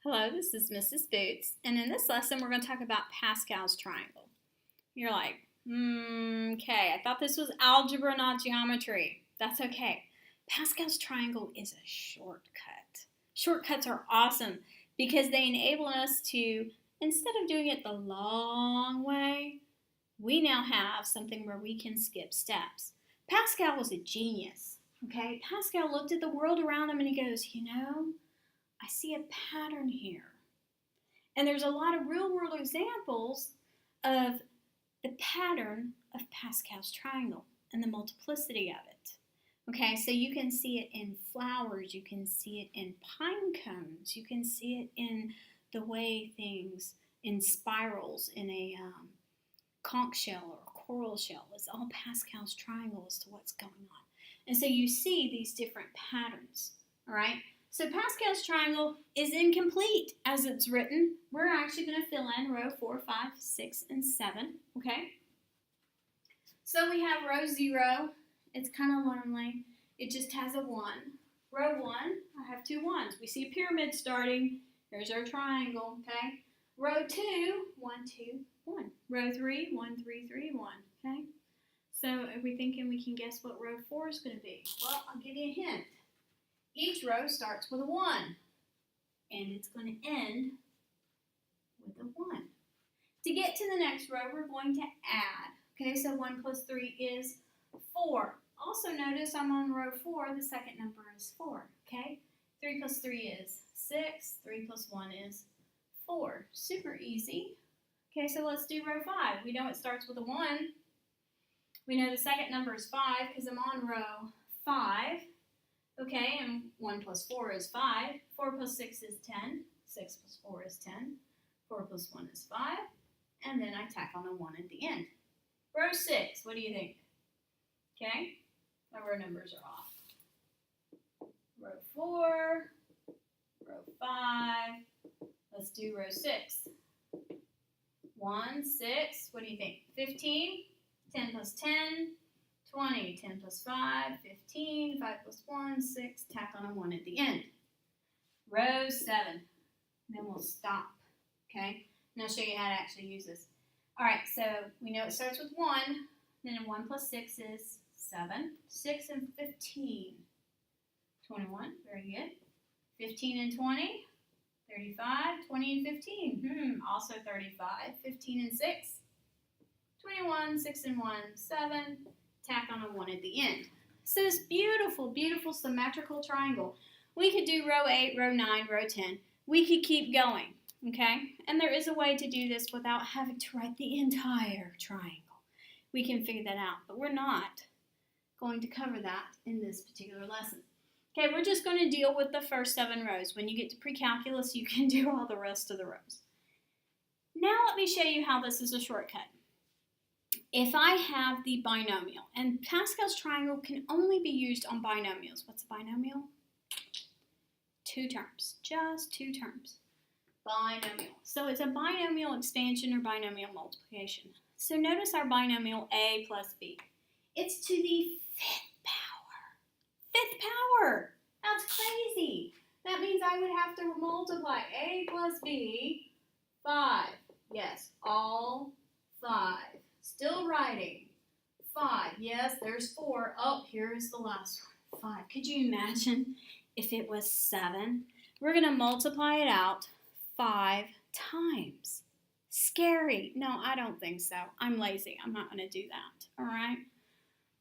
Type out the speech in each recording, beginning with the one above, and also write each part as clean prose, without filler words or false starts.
Hello, this is Mrs. Boots, and in this lesson we're going to talk about Pascal's triangle. You're like, okay, I thought this was algebra, not geometry. That's okay. Pascal's triangle is a shortcut. Shortcuts are awesome because they enable us to, instead of doing it the long way, we now have something where we can skip steps. Pascal was a genius, okay? Pascal looked at the world around him and he goes, I see a pattern here. And there's a lot of real-world examples of the pattern of Pascal's triangle and the multiplicity of it. Okay, so you can see it in flowers, you can see it in pine cones, you can see it in the way things, in spirals, in a conch shell or a coral shell. It's all Pascal's triangle as to what's going on. And so you see these different patterns, all right? So Pascal's triangle is incomplete as it's written. We're actually going to fill in row 4, 5, 6, and 7, okay? So we have row 0. It's kind of lonely. It just has a 1. Row 1, I have 2 1s. We see a pyramid starting. Here's our triangle, okay? Row 2, 1, 2, 1. Row 3, 1, 3, 3, 1, okay? So are we thinking we can guess what row 4 is going to be? Well, I'll give you a hint. Each row starts with a 1, and it's going to end with a 1. To get to the next row, we're going to add. Okay, so 1 plus 3 is 4. Also notice I'm on row 4, the second number is 4, okay? 3 plus 3 is 6, 3 plus 1 is 4. Super easy. Okay, so let's do row 5. We know it starts with a 1. We know the second number is 5 because I'm on row 5. Okay, and 1 plus 4 is 5. 4 plus 6 is 10. 6 plus 4 is 10. 4 plus 1 is 5. And then I tack on a 1 at the end. Row 6, what do you think? Okay, my row numbers are off. Row 4, row 5. Let's do row 6. 1, 6, what do you think? 15, 10 plus 10. 20, 10 plus 5, 15, 5 plus 1, 6, tack on a 1 at the end. Row 7, then we'll stop, okay? And I'll show you how to actually use this. All right, so we know it starts with 1, then 1 plus 6 is 7, 6 and 15, 21, very good. 15 and 20, 35, 20 and 15, also 35, 15 and 6, 21, 6 and 1, 7, tack on a 1 at the end. So this beautiful, beautiful symmetrical triangle. We could do row 8, row 9, row 10. We could keep going, okay? And there is a way to do this without having to write the entire triangle. We can figure that out, but we're not going to cover that in this particular lesson. Okay, we're just going to deal with the first 7 rows. When you get to pre-calculus, you can do all the rest of the rows. Now let me show you how this is a shortcut. If I have the binomial, and Pascal's triangle can only be used on binomials. What's a binomial? 2 terms, just 2 terms. Binomial. So it's a binomial expansion or binomial multiplication. So notice our binomial a plus b. It's to the 5th power. 5th power! That's crazy. That means I would have to multiply a plus b 5. Yes, all 5. Still writing. 5. Yes, there's 4. Oh, here is the last one. 5. Could you imagine if it was 7? We're going to multiply it out 5 times. Scary. No, I don't think so. I'm lazy. I'm not going to do that. All right?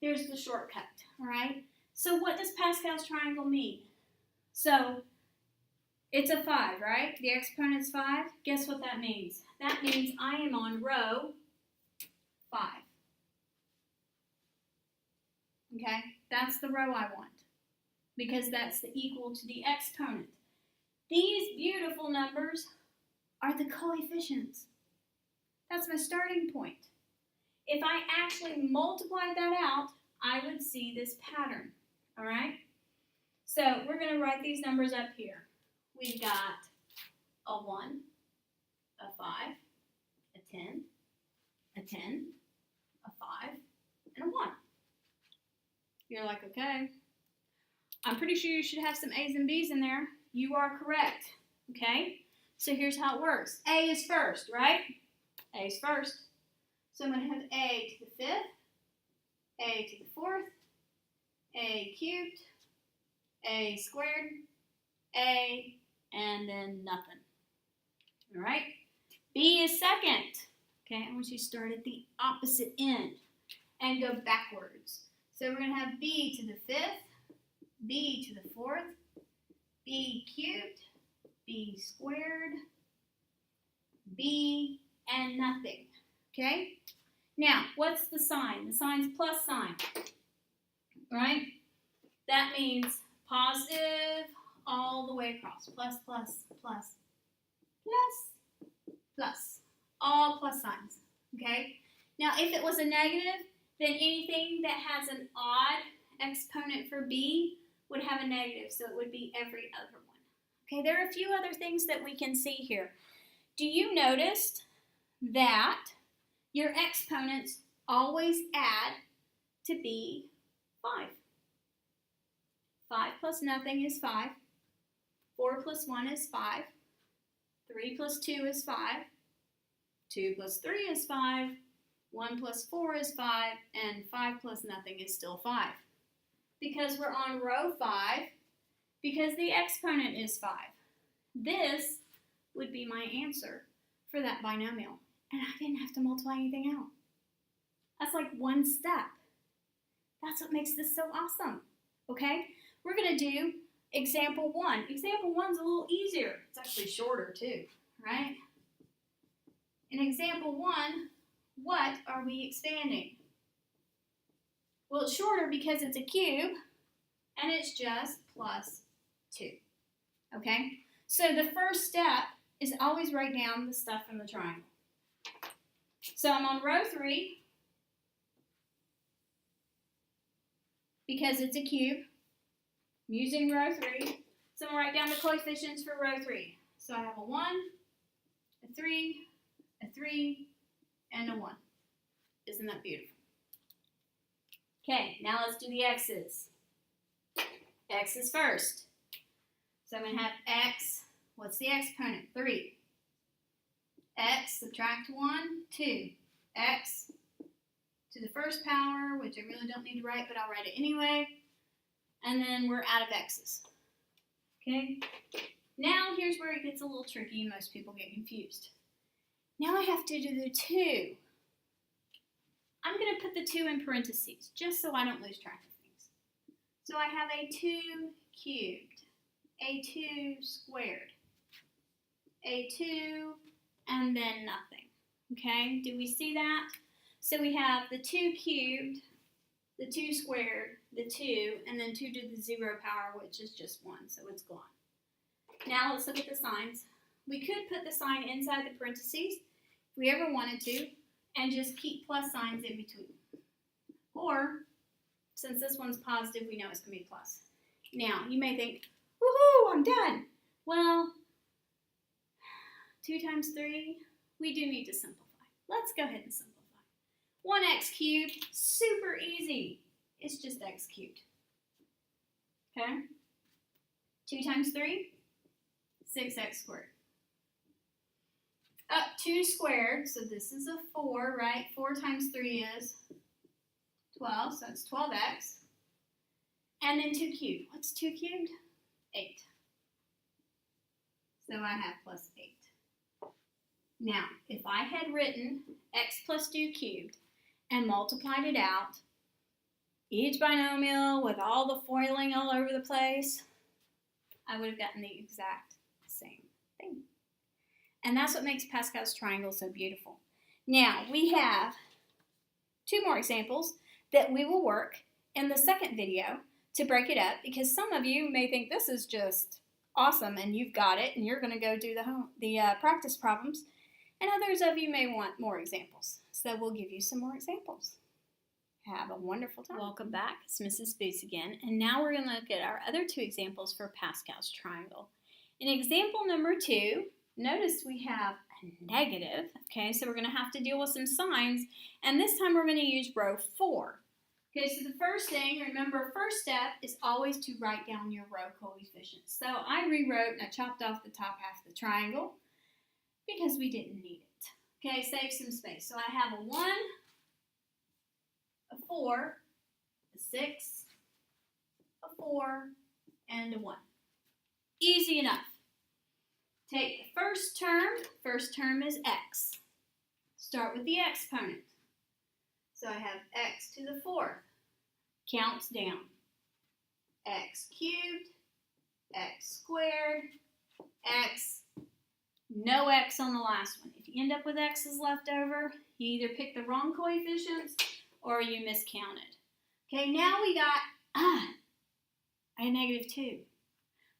Here's the shortcut. All right? So what does Pascal's triangle mean? So it's a 5, right? The exponent's 5. Guess what that means? That means I am on row 5. Okay, that's the row I want because that's the equal to the exponent. These beautiful numbers are the coefficients. That's my starting point. If I actually multiply that out, I would see this pattern. All right, so we're going to write these numbers up here. We've got a 1, a 5, a 10, a 10, a 5, and a 1. You're like, okay, I'm pretty sure you should have some A's and B's in there. You are correct, okay? So here's how it works. A is first, right? A is first. So I'm going to have A to the 5th, A to the 4th, A cubed, A squared, A, and then nothing. All right? B is second. Okay, I want you to start at the opposite end and go backwards. So we're going to have B to the 5th, B to the 4th, B cubed, B squared, B, and nothing. Okay? Now, what's the sign? The sign's plus sign. Right? That means positive all the way across. Plus, plus, plus, plus, plus. All plus signs. Okay? Now, if it was a negative, then anything that has an odd exponent for B would have a negative, so it would be every other one. Okay, there are a few other things that we can see here. Do you notice that your exponents always add to be 5? 5 plus nothing is 5. 4 plus 1 is 5. 3 plus 2 is 5. 2 plus 3 is 5. 1 plus 4 is 5. And 5 plus nothing is still 5. Because we're on row 5, because the exponent is 5. This would be my answer for that binomial. And I didn't have to multiply anything out. That's like one step. That's what makes this so awesome. Okay? We're going to do example 1. Example 1's a little easier. It's actually shorter too, right? In example 1, what are we expanding? Well, it's shorter because it's a cube, and it's just plus 2. Okay? So the first step is always write down the stuff from the triangle. So I'm on row 3, because it's a cube. I'm using row 3. So I'm going to write down the coefficients for row 3. So I have a 1, a 3, a 3, and a 1. Isn't that beautiful? Okay, now let's do the x's. X is first. So I'm going to have x. What's the exponent? 3. X, subtract 1, 2. X to the first power, which I really don't need to write, but I'll write it anyway. And then we're out of x's. Okay? Now here's where it gets a little tricky and most people get confused. Now I have to do the 2. I'm going to put the 2 in parentheses, just so I don't lose track of things. So I have a 2 cubed, a 2 squared, a 2, and then nothing. Okay, do we see that? So we have the 2 cubed, the 2 squared, the 2, and then 2 to the 0 power, which is just 1, so it's gone. Now let's look at the signs. We could put the sign inside the parentheses if we ever wanted to, and just keep plus signs in between. Or, since this one's positive, we know it's going to be plus. Now, you may think, woohoo, I'm done. Well, 2 times 3, we do need to simplify. Let's go ahead and simplify. 1x cubed, super easy. It's just x cubed. Okay? 2 times 3, 6x squared. Up 2 squared, so this is a 4, right? 4 times 3 is 12, so it's 12x. And then 2 cubed. What's 2 cubed? 8. So I have plus 8. Now, if I had written x plus 2 cubed and multiplied it out, each binomial with all the foiling all over the place, I would have gotten the exact same thing. And that's what makes Pascal's triangle so beautiful. Now, we have 2 more examples that we will work in the second video to break it up, because some of you may think this is just awesome and you've got it and you're going to go do the practice problems, and others of you may want more examples. So we'll give you some more examples. Have a wonderful time. Welcome back. It's Mrs. Boots again, and now we're going to look at our other 2 examples for Pascal's triangle. In example number 2, notice we have a negative, okay, so we're going to have to deal with some signs, and this time we're going to use row 4. Okay, so the first thing, remember, first step is always to write down your row coefficients. So I rewrote and I chopped off the top half of the triangle. because we didn't need it. Okay, save some space. So I have a 1, a 4, a 6, a 4, and a 1. Easy enough. Take the first term. First term is x. Start with the exponent. So I have x to the 4th. Counts down. X cubed, x squared, x. No x on the last one. If you end up with x's left over, you either pick the wrong coefficients or you miscounted. Okay, now we got, I had -2.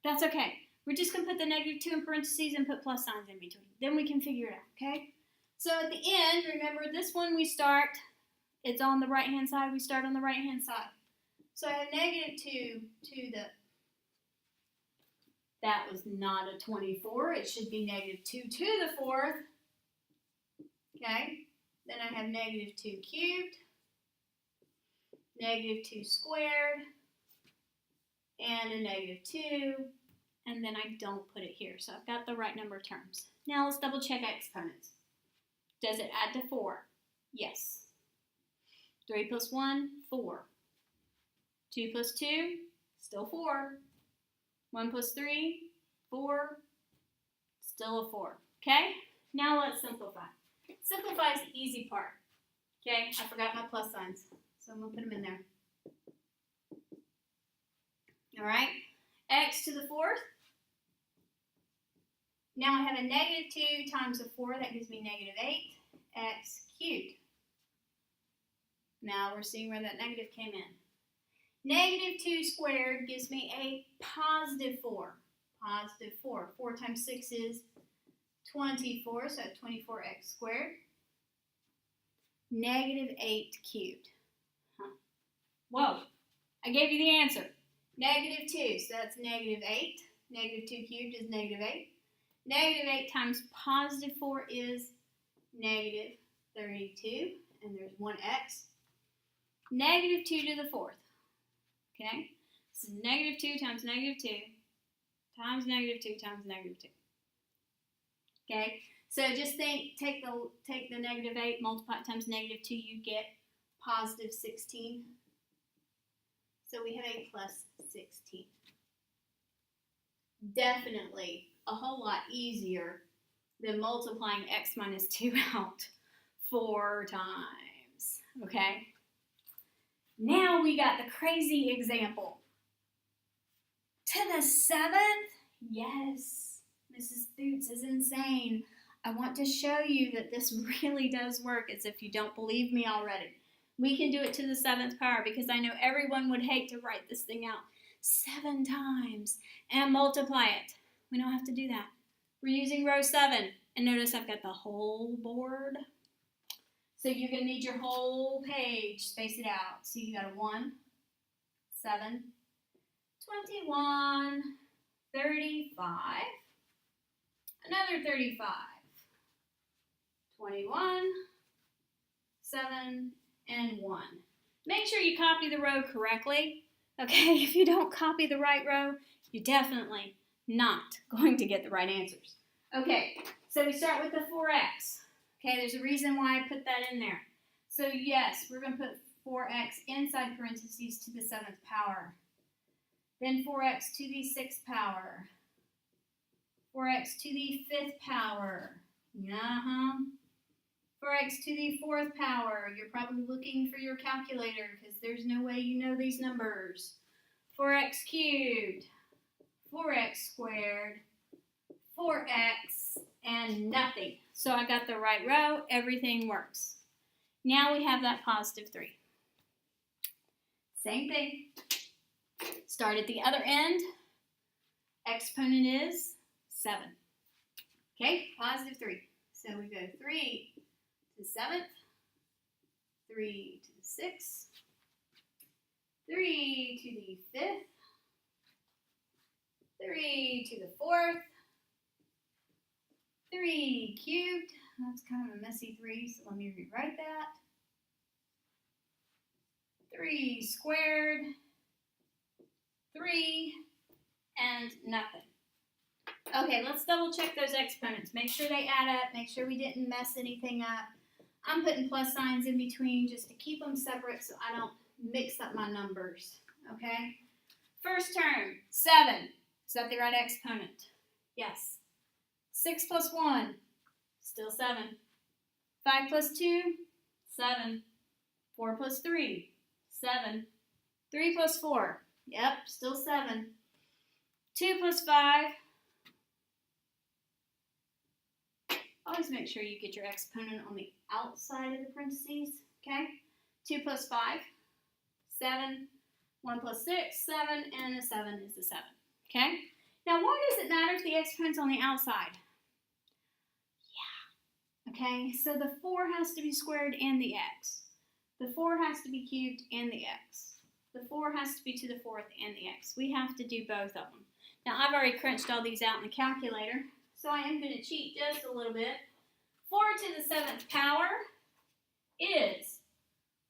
That's okay. We're just going to put the -2 in parentheses and put plus signs in between. Then we can figure it out, okay? So at the end, remember this one we start, it's on the right-hand side. We start on the right-hand side. So I have -2 to the, that was not a 24. It should be -2 to the 4th. Okay? Then I have -2 cubed, -2 squared, and a -2. And then I don't put it here. So I've got the right number of terms. Now let's double check exponents. Does it add to 4? Yes. 3 plus 1, 4. 2 plus 2, still 4. 1 plus 3, 4. Still a 4. Okay? Now let's simplify. Simplify is the easy part. Okay? I forgot my plus signs, so I'm going to put them in there. All right? X to the 4th. Now I have a -2 times a 4. That gives me -8. X cubed. Now we're seeing where that negative came in. -2 squared gives me a +4. +4. 4 times 6 is 24, so 24x squared. -8 cubed. Whoa, I gave you the answer. -2, so that's -8. -2 cubed is -8. -8 times +4 is -32, and there's 1x. -2 to the 4th. Okay, this is -2 times -2 times -2 times -2. Okay, so just think, take the -8, multiply it times -2, you get +16. So we have a +16. Definitely a whole lot easier than multiplying x minus 2 out 4 times. Okay. Now we got the crazy example. To the 7th? Yes, Mrs. Thoots is insane. I want to show you that this really does work, as if you don't believe me already. We can do it to the 7th power because I know everyone would hate to write this thing out 7 times and multiply it. We don't have to do that. We're using row 7. And notice I've got the whole board. So you're going to need your whole page, space it out. So you got a 1, 7, 21, 35, another 35, 21, 7, and 1. Make sure you copy the row correctly. Okay, if you don't copy the right row, you're definitely not going to get the right answers. Okay, so we start with the 4x. Okay, there's a reason why I put that in there. So yes, we're going to put 4x inside parentheses to the 7th power. Then 4x to the 6th power. 4x to the 5th power. 4x to the 4th power. You're probably looking for your calculator because there's no way you know these numbers. 4x cubed. 4x squared. 4x and nothing. So I got the right row. Everything works. Now we have that +3. Same thing. Start at the other end. Exponent is 7. Okay, +3. So we go 3 to the 7th, 3 to the 6th, 3 to the 5th, 3 to the 4th, 3 cubed. That's kind of a messy 3, so let me rewrite that. 3 squared, 3, and nothing. Okay, let's double check those exponents. Make sure they add up. Make sure we didn't mess anything up. I'm putting plus signs in between just to keep them separate so I don't mix up my numbers. Okay? First term, 7. Is that the right exponent? Yes. 6 plus 1, still 7. 5 plus 2, 7. 4 plus 3, 7. 3 plus 4, yep, still 7. 2 plus 5. Always make sure you get your exponent on the outside of the parentheses, okay? 2 plus 5, 7. 1 plus 6, 7, and a 7 is a 7, okay? Now, why does it matter if the exponent's on the outside? Yeah, okay? So the 4 has to be squared and the x. The 4 has to be cubed and the x. The 4 has to be to the 4th and the x. We have to do both of them. Now, I've already crunched all these out in the calculator, so I am going to cheat just a little bit. 4 to the 7th power is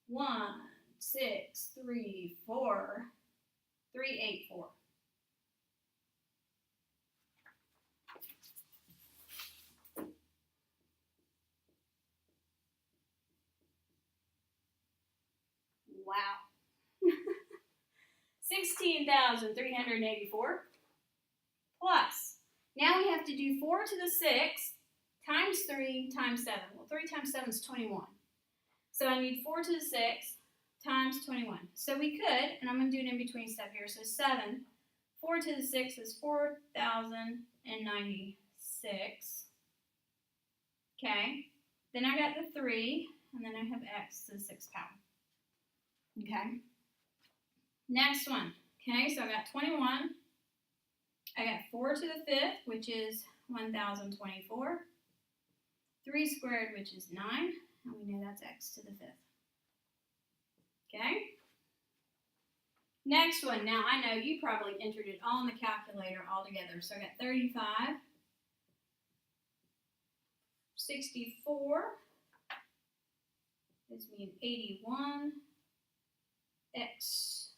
1, 6, 3, 4, 3, 8, 4. Wow. 16,384 plus. Now we have to do 4 to the 6th times 3 times 7. Well, 3 times 7 is 21. So I need 4 to the 6th times 21. So we could, and I'm going to do an in-between step here, so 7. 4 to the 6th is 4,096. Okay. Then I got the 3, and then I have x to the 6th power. Okay. Next one. Okay, so I got 21. I got 4 to the 5th, which is 1,024. 3 squared, which is 9. And we know that's x to the 5th. Okay? Next one. Now, I know you probably entered it all in the calculator all together. So I got 35. 64. Gives me an 81. X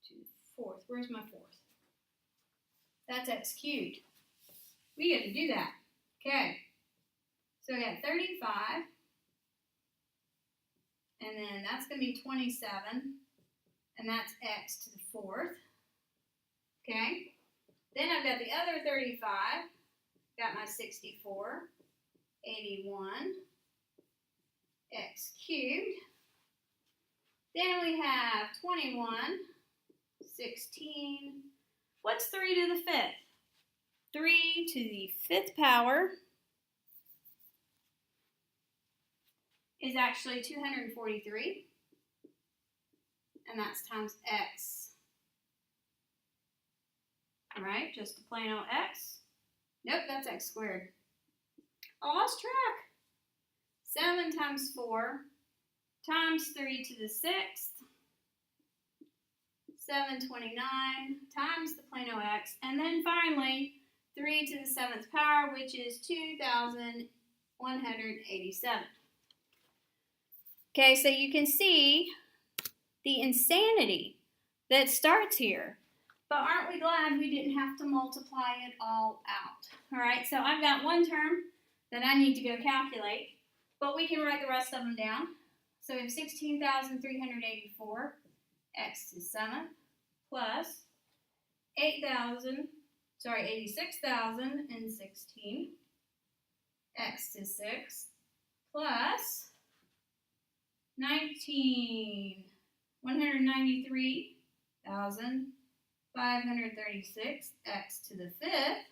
to the 4th. Where's my 4th? That's x cubed. We get to do that. Okay. So I got 35. And then that's going to be 27. And that's x to the 4th. Okay. Then I've got the other 35. Got my 64. 81. X cubed. Then we have 21. 16. What's 3 to the 5th? 3 to the 5th power is actually 243. And that's times x. All right, just a plain old x. Nope, that's x squared. I lost track. 7 times 4 times 3 to the 6th. 729 times the plain old x. And then finally, 3 to the 7th power, which is 2,187. Okay, so you can see the insanity that starts here. But aren't we glad we didn't have to multiply it all out? All right, so I've got one term that I need to go calculate, but we can write the rest of them down. So we have 16,384 x to the 7th plus 86,016 x to 6 plus 193,536 x to the 5th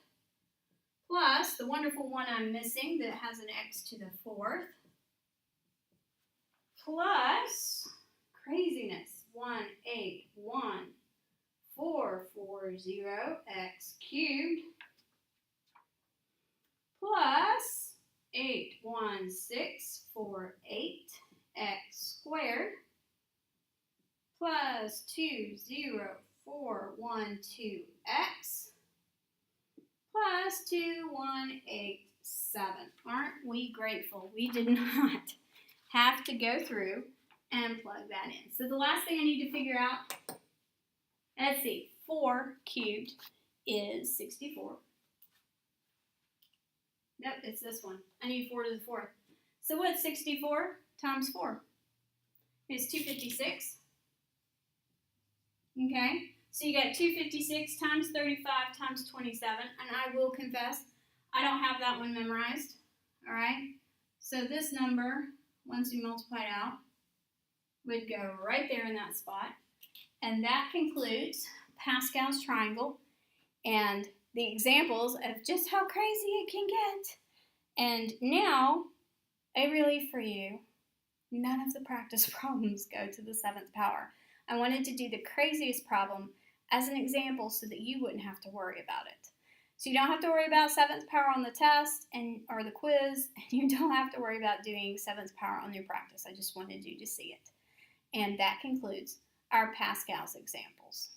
plus the wonderful one I'm missing that has an x to the 4th plus craziness 181,440 x cubed plus 81648 x squared plus 20412x plus 2187. Aren't we grateful we did not have to go through and plug that in. So the last thing I need to figure out, let's see, 4 cubed is 64. Yep, it's this one. I need 4 to the 4th. So what's 64 times 4? It's 256. Okay, so you got 256 times 35 times 27, and I will confess, I don't have that one memorized. All right, so this number, once you multiply it out, would go right there in that spot. And that concludes Pascal's triangle and the examples of just how crazy it can get. And now, a relief for you, none of the practice problems go to the 7th power. I wanted to do the craziest problem as an example so that you wouldn't have to worry about it. So you don't have to worry about 7th power on the test or the quiz, and you don't have to worry about doing 7th power on your practice. I just wanted you to see it. And that concludes our Pascal's examples.